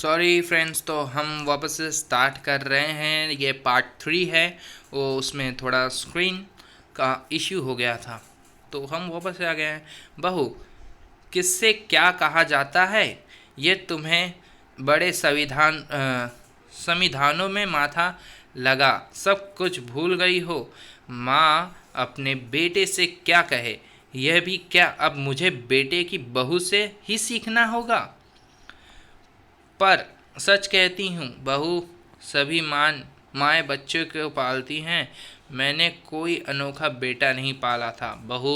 Sorry friends, तो हम वापस से स्टार्ट कर रहे हैं। ये पार्ट 3 है। वो उसमें थोड़ा स्क्रीन का इश्यू हो गया था, तो हम वापस से आ गए हैं। बहू, किससे क्या कहा जाता है? ये तुम्हें बड़े संविधानों में माथा लगा सब कुछ भूल गई हो। माँ अपने बेटे से क्या कहे, यह भी क्या अब मुझे बेटे की बहू से ही सीखना होगा? पर सच कहती हूँ बहू, सभी माएँ बच्चों को पालती हैं। मैंने कोई अनोखा बेटा नहीं पाला था बहू।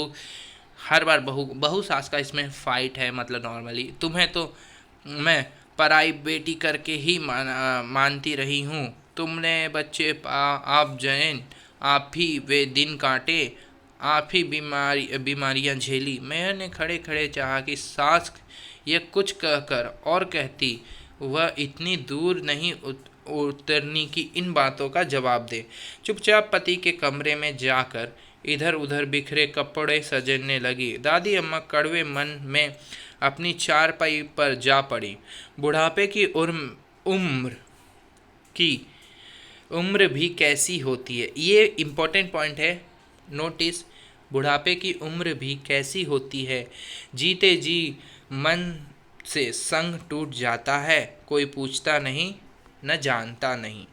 हर बार बहू बहू सास का इसमें फाइट है। मतलब नॉर्मली तुम्हें तो मैं पराई बेटी करके ही मानती रही हूँ। तुमने बच्चे आप जैन, आप ही वे दिन काटे, आप ही बीमारियाँ झेली। मैंने खड़े खड़े चाहा कि सास ये कुछ कहकर और कहती, वह इतनी दूर नहीं उतरनी कि इन बातों का जवाब दे। चुपचाप पति के कमरे में जाकर इधर उधर बिखरे कपड़े सजने लगी। दादी अम्मा कड़वे मन में अपनी चारपाई पर जा पड़ी। बुढ़ापे की उम्र की उम्र भी कैसी होती है, ये इम्पोर्टेंट पॉइंट है। नोटिस, बुढ़ापे की उम्र भी कैसी होती है। जीते जी मन से संग टूट जाता है। कोई पूछता नहीं, न जानता नहीं।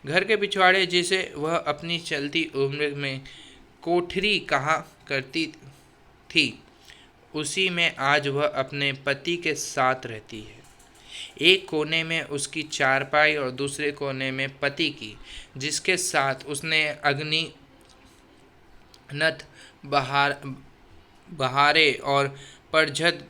घर के पिछवाड़े जिसे वह अपनी चलती उम्र में कोठरी कहा करती थी, उसी में आज वह अपने पति के साथ रहती है। एक कोने में उसकी चारपाई और दूसरे कोने में पति की, जिसके साथ उसने अग्नि नथ बहारे और परझद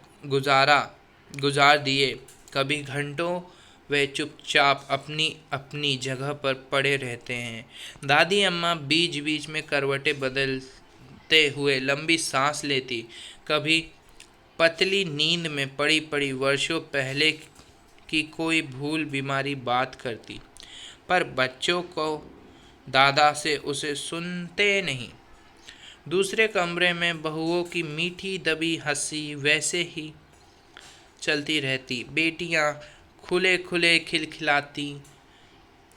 गुजार दिए। कभी घंटों वे चुपचाप अपनी अपनी जगह पर पड़े रहते हैं। दादी अम्मा बीच बीच में करवटें बदलते हुए लंबी सांस लेती। कभी पतली नींद में पड़ी पड़ी वर्षों पहले की कोई भूल बीमारी बात करती। पर बच्चों को दादा से उसे सुनते नहीं। दूसरे कमरे में बहुओं की मीठी दबी हंसी वैसे ही चलती रहती। बेटियां खुले खुले खिलखिलाती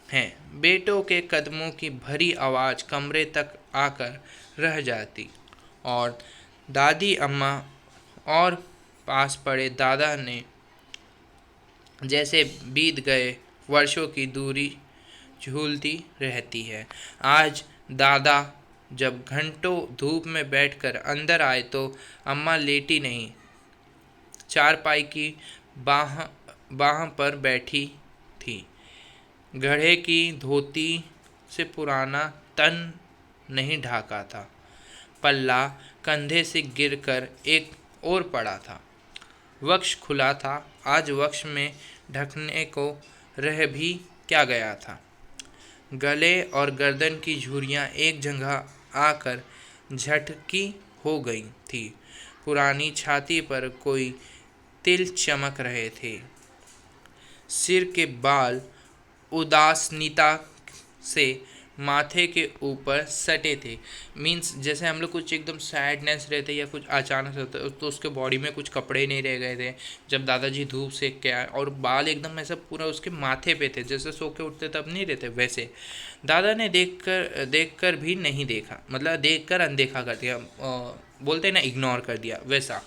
हैं। बेटों के कदमों की भरी आवाज़ कमरे तक आकर रह जाती। और दादी अम्मा और पास पड़े दादा ने जैसे बीत गए वर्षों की दूरी झूलती रहती है। आज दादा जब घंटों धूप में बैठकर अंदर आए तो अम्मा लेटी नहीं, चारपाई की बाह बाह पर बैठी थी। गढ़े की धोती से पुराना तन नहीं ढाका था। पल्ला कंधे से गिरकर एक ओर पड़ा था। वक्ष खुला था। आज वक्ष में ढकने को रह भी क्या गया था। गले और गर्दन की झुर्रियाँ एक जगह आकर झटकी हो गई थी। पुरानी छाती पर कोई तिल चमक रहे थे। सिर के बाल उदासीनता से माथे के ऊपर सटे थे। मीन्स जैसे हम लोग कुछ एकदम सैडनेस रहते या कुछ अचानक होता तो उसके बॉडी में कुछ कपड़े नहीं रह गए थे जब दादाजी धूप सेक के आए, और बाल एकदम ऐसा पूरा उसके माथे पे थे, जैसे सो के उठते तब नहीं रहते वैसे। दादा ने देखकर भी नहीं देखा, मतलब देखकर अनदेखा कर दिया, बोलते ना इग्नोर कर दिया वैसा।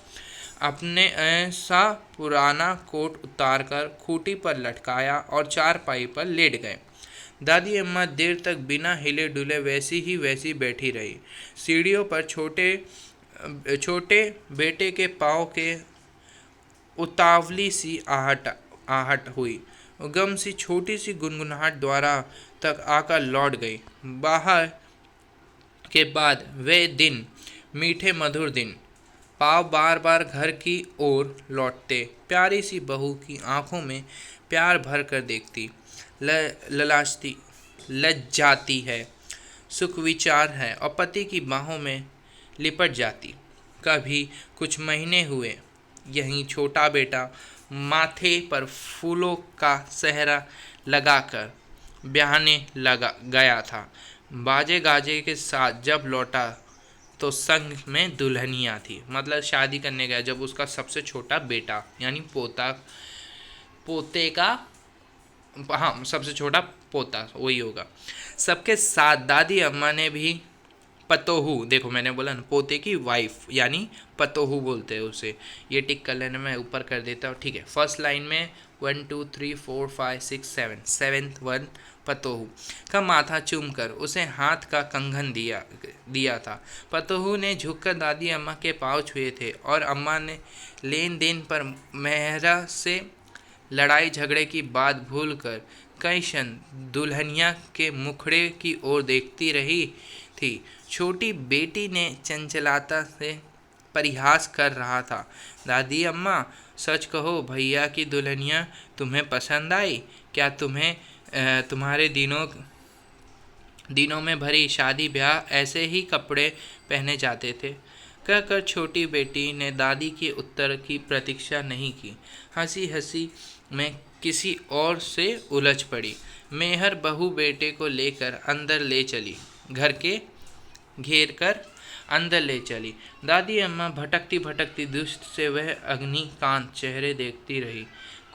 अपने ऐसा पुराना कोट उतारकर खूंटी पर लटकाया और चारपाई पर लेट गए। दादी अम्मा देर तक बिना हिले डुले वैसी बैठी रही। सीढ़ियों पर छोटे बेटे के पाँव के उतावली सी आहट हुई। गम सी छोटी सी गुनगुनाहट द्वारा तक आकर लौट गई। बाहर के बाद वे दिन, मीठे मधुर दिन, पाव बार बार घर की ओर लौटते। प्यारी सी बहू की आंखों में प्यार भर कर देखती, ललाशती, लज्जाती है, सुख विचार है, और पति की बाहों में लिपट जाती। कभी कुछ महीने हुए यहीं छोटा बेटा माथे पर फूलों का सेहरा लगाकर ब्याहने लगा गया था। बाजे गाजे के साथ जब लौटा तो संग में दुल्हनिया थी। मतलब शादी करने गया जब उसका सबसे छोटा बेटा यानी पोता पोते का, हाँ सबसे छोटा पोता वही होगा। सबके साथ दादी अम्मा ने भी पतोहू, देखो मैंने बोला ना पोते की वाइफ यानी पतोहू बोलते हैं उसे, ये टिक कर लेना, मैं ऊपर कर देता हूँ, ठीक है। फर्स्ट लाइन में 1 2 3 4 5 6 7, सेवेंथ वन पतोहू का माथा चूमकर उसे हाथ का कंगन दिया था। पतोहू ने झुककर दादी अम्मा के पाँव छुए थे और अम्मा ने लेन देन पर मेहरा से लड़ाई झगड़े की बात भूलकर कई क्षण दुल्हनिया के मुखड़े की ओर देखती रही थी। छोटी बेटी ने चंचलता से परिहास कर रहा था, दादी अम्मा सच कहो भैया की दुल्हनिया तुम्हें पसंद आई क्या? तुम्हारे दिनों में भरी शादी ब्याह ऐसे ही कपड़े पहने जाते थे? कहकर छोटी बेटी ने दादी के उत्तर की प्रतीक्षा नहीं की, हंसी हंसी में किसी और से उलझ पड़ी। मेहर बहू बेटे को लेकर अंदर ले चली, घर के घेर कर अंदर ले चली। दादी अम्मा भटकती भटकती दुष्ट से वह अग्निकांत चेहरे देखती रही।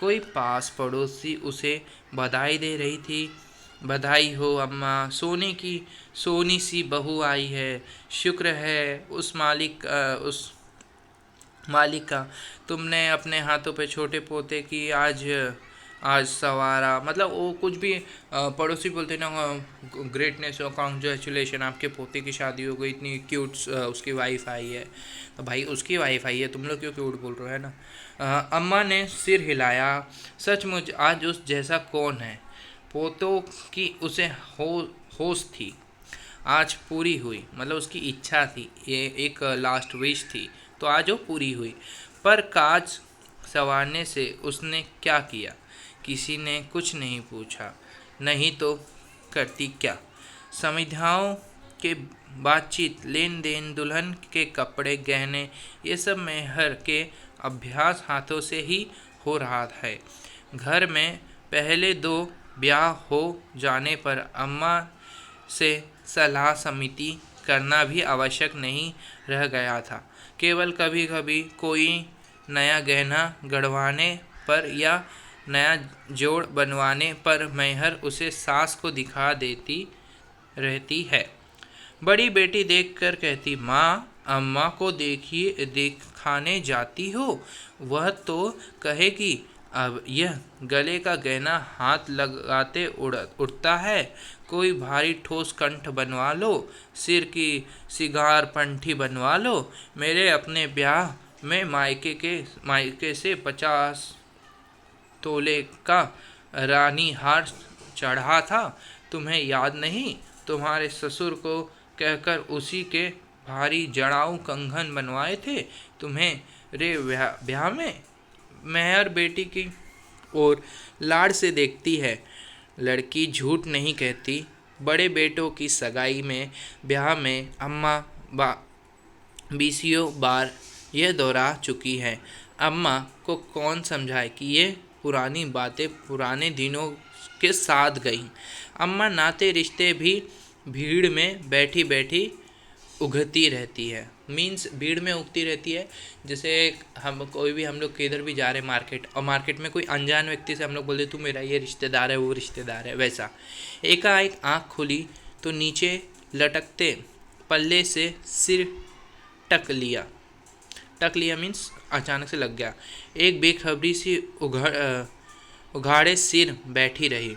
कोई पास पड़ोसी उसे बधाई दे रही थी, बधाई हो अम्मा, सोनी सी बहू आई है, शुक्र है उस मालिक का, तुमने अपने हाथों पे छोटे पोते की आज आज सवारा। मतलब वो कुछ भी पड़ोसी बोलते ना, ग्रेटनेस और कॉन्ग्रेचुलेशन, आपके पोते की शादी हो गई, इतनी क्यूट उसकी वाइफ आई है। तो भाई उसकी वाइफ आई है, तुम लोग क्यों क्यूट बोल रहे हो, है ना। अम्मा ने सिर हिलाया, सचमुच आज उस जैसा कौन है। पोतों की उसे होश थी, आज पूरी हुई, मतलब उसकी इच्छा थी, ये एक लास्ट विश थी, तो आज वो पूरी हुई। पर काज संवारने से उसने क्या किया? किसी ने कुछ नहीं पूछा, नहीं तो करती क्या। समिधाओं के बातचीत, लेन देन, दुल्हन के कपड़े गहने, ये सब मेहर के अभ्यास हाथों से ही हो रहा है। घर में पहले 2 ब्याह हो जाने पर अम्मा से सलाह समिति करना भी आवश्यक नहीं रह गया था। केवल कभी कभी कोई नया गहना गढ़वाने पर या नया जोड़ बनवाने पर मेहर उसे सास को दिखा देती रहती है। बड़ी बेटी देखकर कहती, माँ अम्मा को दिखाने जाती हो? वह तो कहेगी अब यह गले का गहना हाथ लगाते उड़ता है, कोई भारी ठोस कंठ बनवा लो, सिर की सिगार पंठी बनवा लो। मेरे अपने ब्याह में मायके से 50 तोले का रानी हार चढ़ा था, तुम्हें याद नहीं? तुम्हारे ससुर को कहकर उसी के भारी जड़ाऊ कंगन बनवाए थे तुम्हें रे ब्याह में। मेहर बेटी की ओर लाड़ से देखती है, लड़की झूठ नहीं कहती। बड़े बेटों की सगाई में, ब्याह में अम्मा बीसियों बार यह दोहरा चुकी है। अम्मा को कौन समझाए कि ये पुरानी बातें पुराने दिनों के साथ गईं। अम्मा नाते रिश्ते भी भीड़ में बैठी बैठी उगती रहती है, मीन्स भीड़ में उगती रहती है। जैसे हम लोग किधर भी जा रहे हैं मार्केट, और मार्केट में कोई अनजान व्यक्ति से हम लोग बोलते तू मेरा ये रिश्तेदार है वो रिश्तेदार है, वैसा। एकाएक आँख खुली तो नीचे लटकते पल्ले से सिर टक लिया मीन्स अचानक से लग गया। एक बेखबरी सी उघाड़े सिर बैठी रही,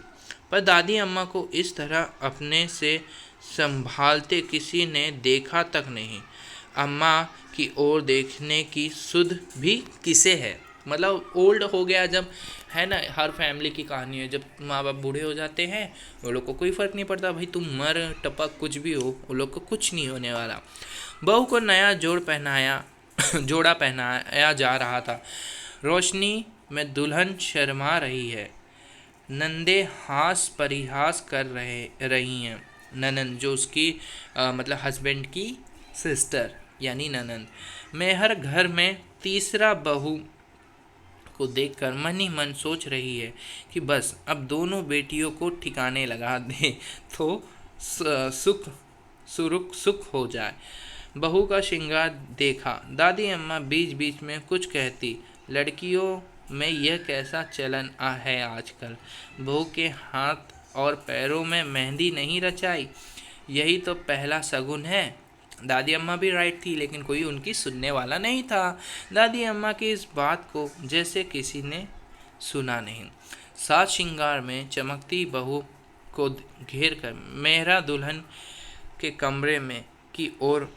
पर दादी अम्मा को इस तरह अपने से संभालते किसी ने देखा तक नहीं। अम्मा की ओर देखने की सुध भी किसे है, मतलब ओल्ड हो गया जब, है ना। हर फैमिली की कहानी है, जब माँ बाप बूढ़े हो जाते हैं वो लोग को कोई फ़र्क नहीं पड़ता, भाई तुम मर टपक कुछ भी हो, वो लोग को कुछ नहीं होने वाला। बहू को नया जोड़ा पहनाया जा रहा था। रोशनी में दुल्हन शर्मा रही है, नंदे हास परिहास कर रही हैं। ननंद जो उसकी मतलब हस्बैंड की सिस्टर यानी ननंद। मेहर घर में तीसरा बहू को देखकर मन ही मन सोच रही है कि बस अब दोनों बेटियों को ठिकाने लगा दे तो सुख हो जाए। बहू का श्रृंगार देखा, दादी अम्मा बीच बीच में कुछ कहती, लड़कियों में यह कैसा चलन है आजकल। बहू के हाथ और पैरों में मेहंदी नहीं रचाई, यही तो पहला शगुन है। दादी अम्मा भी राइट थी, लेकिन कोई उनकी सुनने वाला नहीं था। दादी अम्मा की इस बात को जैसे किसी ने सुना नहीं। साज श्रृंगार में चमकती बहू को घेर कर मेहरा दुल्हन के कमरे में की ओर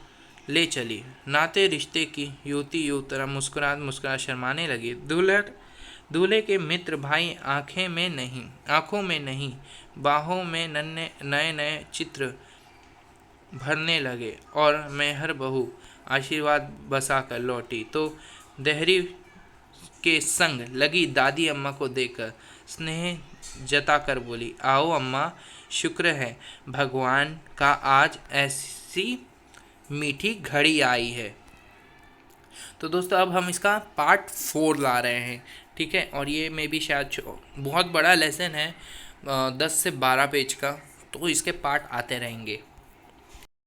ले चली। नाते रिश्ते की युवती तरह मुस्कुरात शर्माने लगी। दूल्हे के मित्र भाई आंखों में नहीं बाहों में नए नए चित्र भरने लगे और मेहर बहू आशीर्वाद बसाकर लौटी तो देहरी के संग लगी दादी अम्मा को देखकर स्नेह जताकर बोली, आओ अम्मा, शुक्र है भगवान का आज ऐसी मीठी घड़ी आई है। तो दोस्तों अब हम इसका पार्ट 4 ला रहे हैं, ठीक है। और ये में भी शायद बहुत बड़ा लेसन है, 10 से 12 पेज का, तो इसके पार्ट आते रहेंगे।